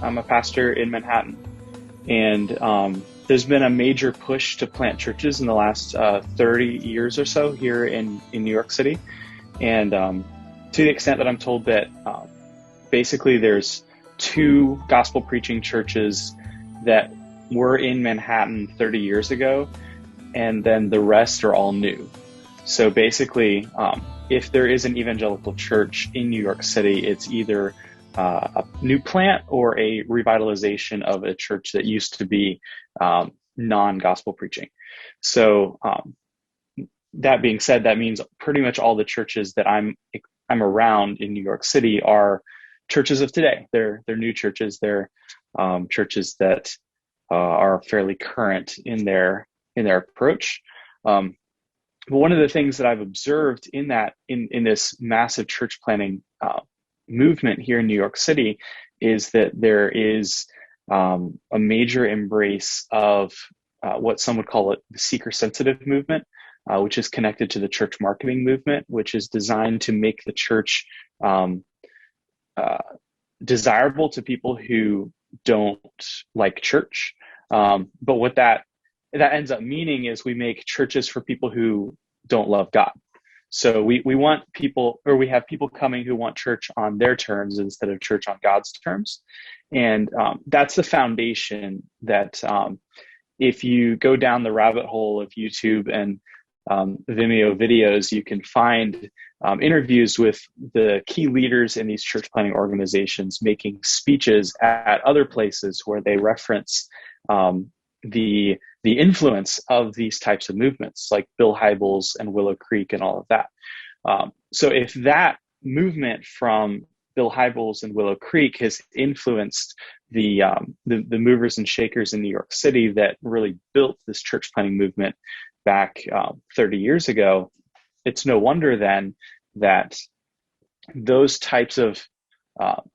I'm a pastor in Manhattan, and there's been a major push to plant churches in the last 30 years or so here in New York City. And to the extent that I'm told that basically there's 2 gospel preaching churches that were in Manhattan 30 years ago, and then the rest are all new. So basically, if there is an evangelical church in New York City, it's either a new plant or a revitalization of a church that used to be non-gospel preaching. So that being said, that means pretty much all the churches that I'm around in New York City are churches of today. They're new churches. They're churches that are fairly current in their approach. But one of the things that I've observed in this massive church planting movement here in New York City is that there is a major embrace of what some would call it the seeker-sensitive movement, which is connected to the church marketing movement, which is designed to make the church desirable to people who don't like church. But what that ends up meaning is we make churches for people who don't love God. So we want people, or we have people coming who want church on their terms instead of church on God's terms. And that's the foundation that if you go down the rabbit hole of YouTube and Vimeo videos, you can find interviews with the key leaders in these church planting organizations making speeches at other places where they reference the influence of these types of movements like Bill Hybels and Willow Creek and all of that. So if that movement from Bill Hybels and Willow Creek has influenced the movers and shakers in New York City that really built this church planting movement back 30 years ago, it's no wonder then that those types of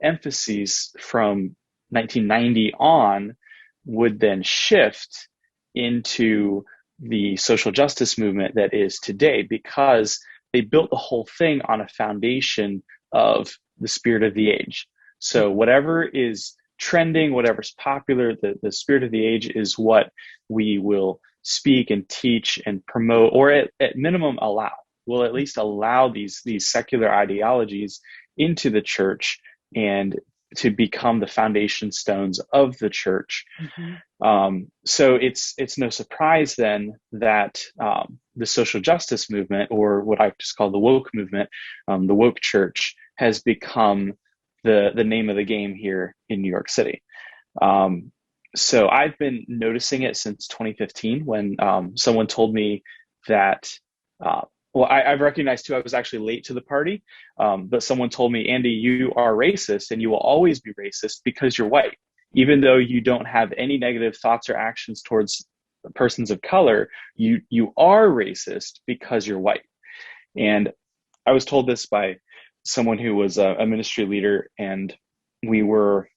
emphases from 1990 on would then shift into the social justice movement that is today, because they built the whole thing on a foundation of the spirit of the age. So whatever is trending, whatever's popular, the spirit of the age is what we will speak and teach and promote, or at minimum allow. We'll at least allow these secular ideologies into the church and to become the foundation stones of the church. Mm-hmm. So it's no surprise then that the social justice movement, or what I just call the woke movement, the woke church, has become the name of the game here in New York City. So I've been noticing it since 2015 when someone told me that, I've recognized too, I was actually late to the party, but someone told me, Andy, you are racist and you will always be racist because you're white. Even though you don't have any negative thoughts or actions towards persons of color, you are racist because you're white. And I was told this by someone who was a ministry leader, and we were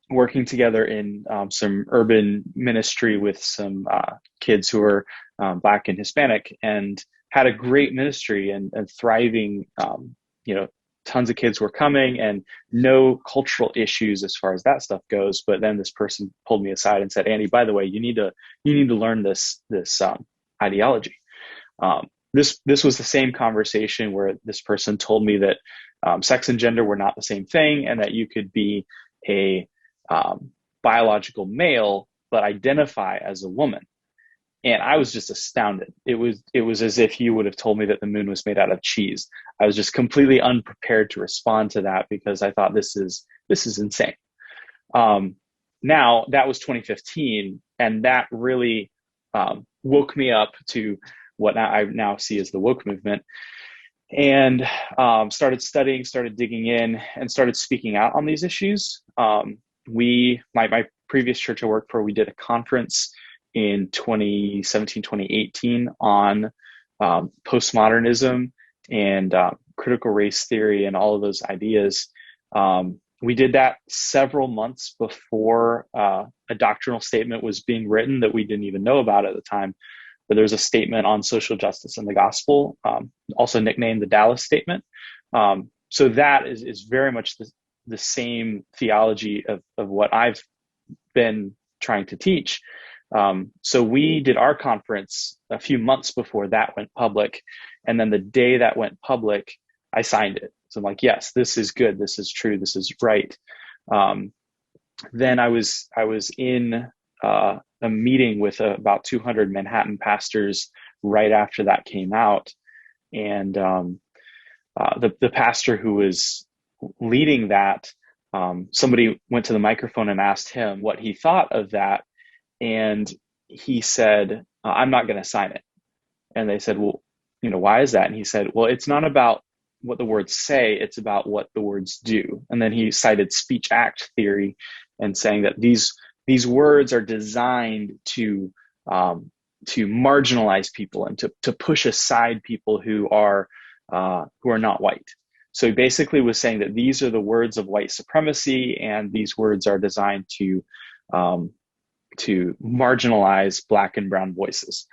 working together in some urban ministry with some kids who were Black and Hispanic, and had a great ministry and thriving. Tons of kids were coming and no cultural issues as far as that stuff goes. But then this person pulled me aside and said, Andy, by the way, you need to learn this ideology. This was the same conversation where this person told me that sex and gender were not the same thing, and that you could be a biological male but identify as a woman. And I was just astounded. It was as if you would have told me that the moon was made out of cheese. I was just completely unprepared to respond to that because I thought this is insane. Now that was 2015, and that really woke me up to what I now see as the woke movement, and started studying, started digging in, and started speaking out on these issues. My previous church I worked for, we did a conference in 2017, 2018 on postmodernism and critical race theory and all of those ideas. We did that several months before a doctrinal statement was being written that we didn't even know about at the time. But there's a statement on social justice and the gospel, also nicknamed the Dallas Statement. So that is very much the same theology of what I've been trying to teach. So we did our conference a few months before that went public. And then the day that went public, I signed it. So I'm like, yes, this is good. This is true. This is right. Then I was in a meeting with about 200 Manhattan pastors right after that came out. And the pastor who was leading that, somebody went to the microphone and asked him what he thought of that. And he said, I'm not going to sign it. And they said, well, why is that? And he said, well, it's not about what the words say, it's about what the words do. And then he cited speech act theory and saying that these words are designed to marginalize people and to push aside people who are not white. So he basically was saying that these are the words of white supremacy, and these words are designed to marginalize Black and brown voices,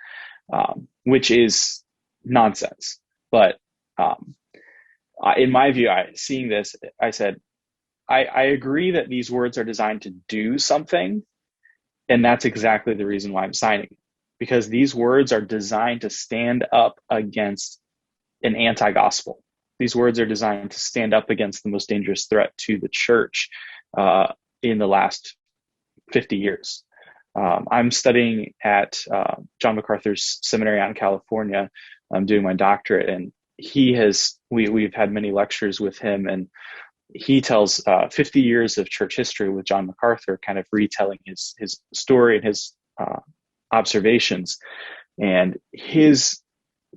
which is nonsense. But in my view, seeing this, I said, I agree that these words are designed to do something, and that's exactly the reason why I'm signing it, because these words are designed to stand up against an anti-gospel. These words are designed to stand up against the most dangerous threat to the church in the last 50 years. I'm studying at John MacArthur's seminary out in California. I'm doing my doctorate, and we've had many lectures with him, and he tells 50 years of church history with John MacArthur, kind of retelling his story and his observations. And his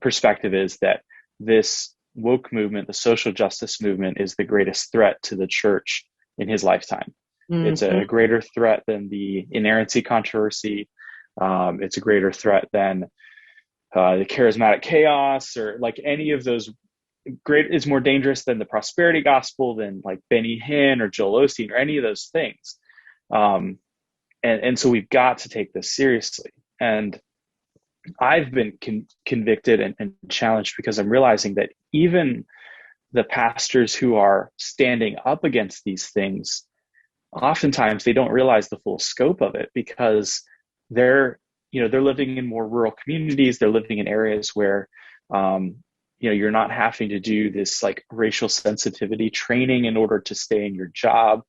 perspective is that this woke movement, the social justice movement, is the greatest threat to the church in his lifetime. Mm-hmm. It's a greater threat than the inerrancy controversy. It's a greater threat than the charismatic chaos, or like any of those. It's more dangerous than the prosperity gospel, than like Benny Hinn or Joel Osteen or any of those things. And so we've got to take this seriously. And I've been convicted and challenged, because I'm realizing that even the pastors who are standing up against these things, oftentimes they don't realize the full scope of it, because they're living in more rural communities. They're living in areas where, you're not having to do this like racial sensitivity training in order to stay in your job,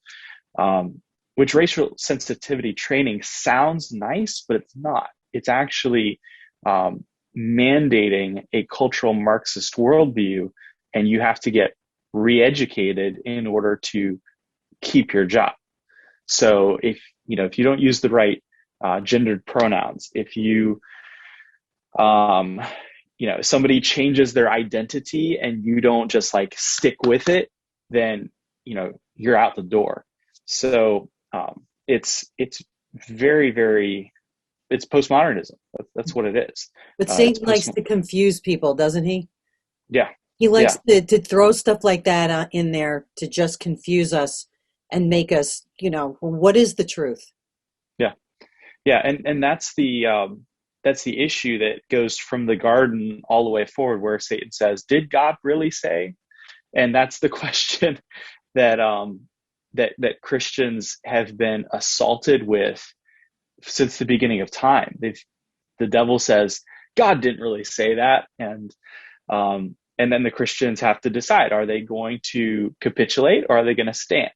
which racial sensitivity training sounds nice, but it's not. It's actually mandating a cultural Marxist worldview, and you have to get re-educated in order to keep your job. So if you don't use the right gendered pronouns, if somebody changes their identity and you don't just like stick with it, then you're out the door. So it's very, very, it's postmodernism. That's what it is. But Satan likes to confuse people, doesn't he? Yeah. He likes to throw stuff like that in there to just confuse us and make us, what is the truth? Yeah. Yeah. And that's the issue that goes from the garden all the way forward, where Satan says, did God really say? And that's the question that Christians have been assaulted with since the beginning of time. The devil says, God didn't really say that. And then the Christians have to decide, are they going to capitulate, or are they going to stand?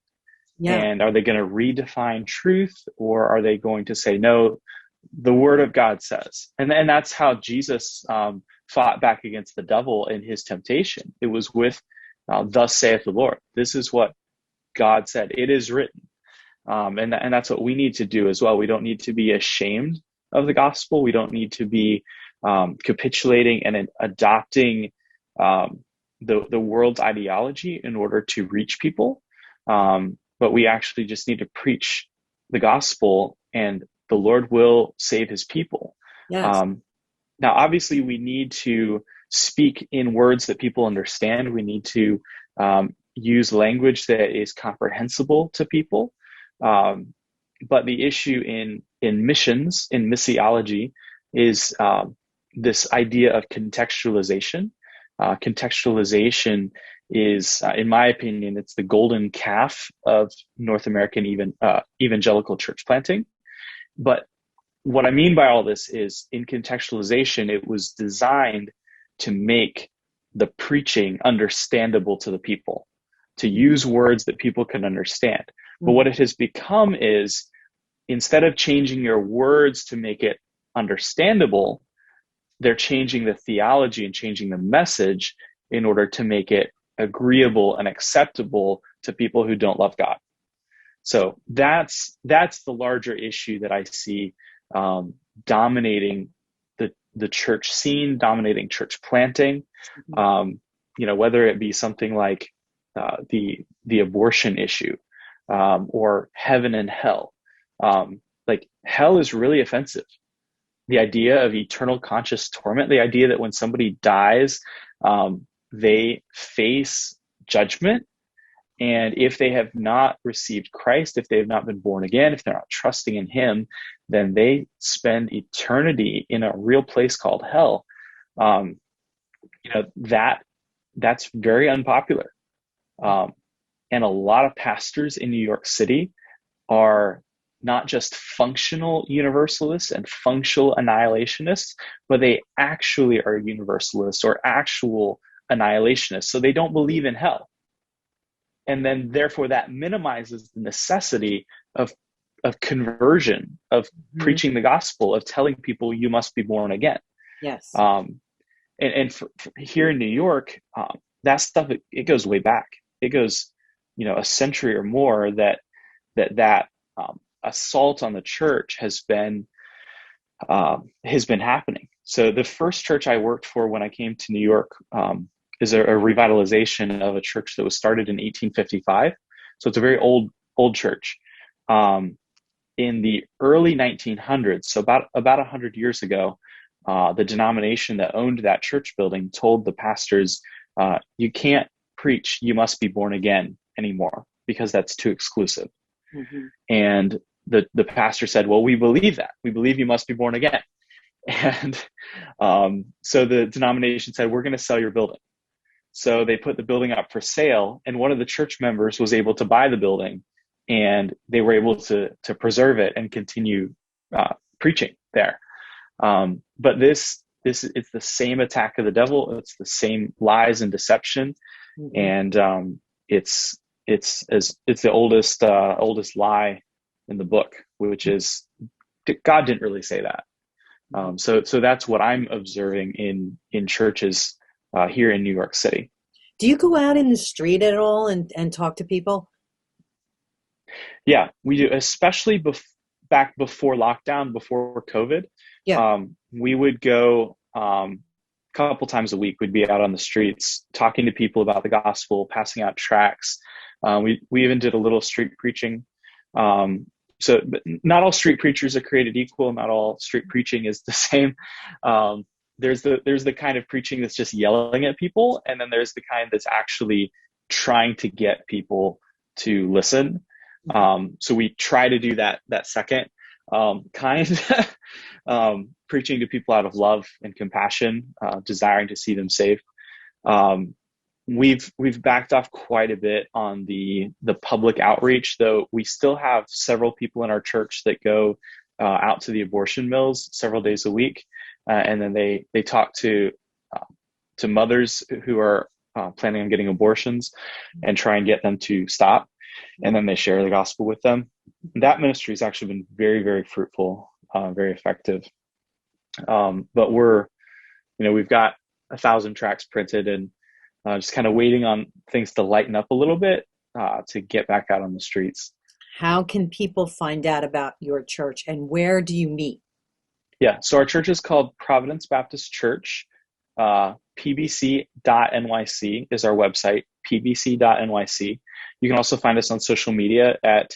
Yeah. And are they going to redefine truth, or are they going to say, no, the word of God says? And that's how Jesus fought back against the devil in his temptation. It was with, thus saith the Lord. This is what God said. It is written. And that's what we need to do as well. We don't need to be ashamed of the gospel. We don't need to be capitulating and adopting the world's ideology in order to reach people. But we actually just need to preach the gospel, and the Lord will save his people. Yes. Now, obviously, we need to speak in words that people understand. We need to use language that is comprehensible to people. But the issue in missions, in missiology, is this idea of contextualization. Contextualization is, in my opinion, it's the golden calf of North American evangelical church planting. But what I mean by all this is, in contextualization, it was designed to make the preaching understandable to the people, to use words that people can understand. But what it has become is, instead of changing your words to make it understandable, they're changing the theology and changing the message in order to make it agreeable and acceptable to people who don't love God. So that's the larger issue that I see dominating the church scene, dominating church planting. Whether it be something like the abortion issue, or heaven and hell. Like, hell is really offensive. The idea of eternal conscious torment, the idea that when somebody dies, they face judgment. And if they have not received Christ, if they have not been born again, if they're not trusting in him, then they spend eternity in a real place called hell. That's very unpopular. And a lot of pastors in New York City are not just functional universalists and functional annihilationists, but they actually are universalists or actual annihilationists. So they don't believe in hell. And then therefore that minimizes the necessity of conversion, of preaching the gospel, of telling people you must be born again. Yes. And for here in New York, that stuff, it goes way back. It goes, a century or more that assault on the church has been happening. So the first church I worked for when I came to New York is a revitalization of a church that was started in 1855. So it's a very old church. In the early 1900s, so about 100 years ago, the denomination that owned that church building told the pastors, you can't preach, you must be born again anymore, because that's too exclusive. And the pastor said, well, we believe that. We believe you must be born again. And so the denomination said, we're going to sell your building. So they put the building up for sale, and one of the church members was able to buy the building, and they were able to preserve it and continue preaching there. But this it's the same attack of the devil. It's the same lies and deception, and it's the oldest lie in the book, which is God didn't really say that. So that's what I'm observing in churches here in New York City. Do you go out in the street at all and talk to people? Yeah, we do, especially back before lockdown, before COVID. Yeah. We would go a couple times a week. We'd be out on the streets talking to people about the gospel, passing out tracts. We even did a little street preaching. But not all street preachers are created equal. Not all street preaching is the same. There's the kind of preaching that's just yelling at people, and then there's the kind that's actually trying to get people to listen. So we try to do that second kind, preaching to people out of love and compassion, desiring to see them saved. We've backed off quite a bit on the public outreach, though we still have several people in our church that go out to the abortion mills several days a week, and then they talk to mothers who are planning on getting abortions and try and get them to stop, and then they share the gospel with them. That ministry has actually been very, very fruitful, very effective. But we've got 1,000 tracts printed, and just kind of waiting on things to lighten up a little bit to get back out on the streets. How can people find out about your church, and where do you meet? Yeah, so our church is called Providence Baptist Church. pbc.nyc is our website, pbc.nyc. You can also find us on social media at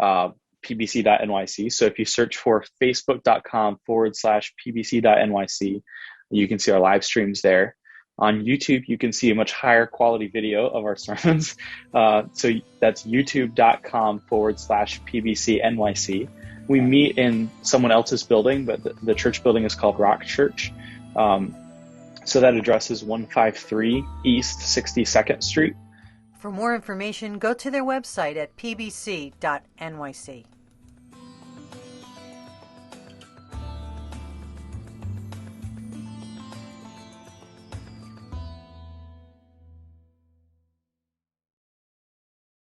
pbc.nyc. So if you search for facebook.com/pbc.nyc, you can see our live streams there. On YouTube, you can see a much higher quality video of our sermons. So that's youtube.com/pbcnyc. We meet in someone else's building, but the church building is called Rock Church. So that address is 153 East 62nd Street. For more information, go to their website at pbc.nyc.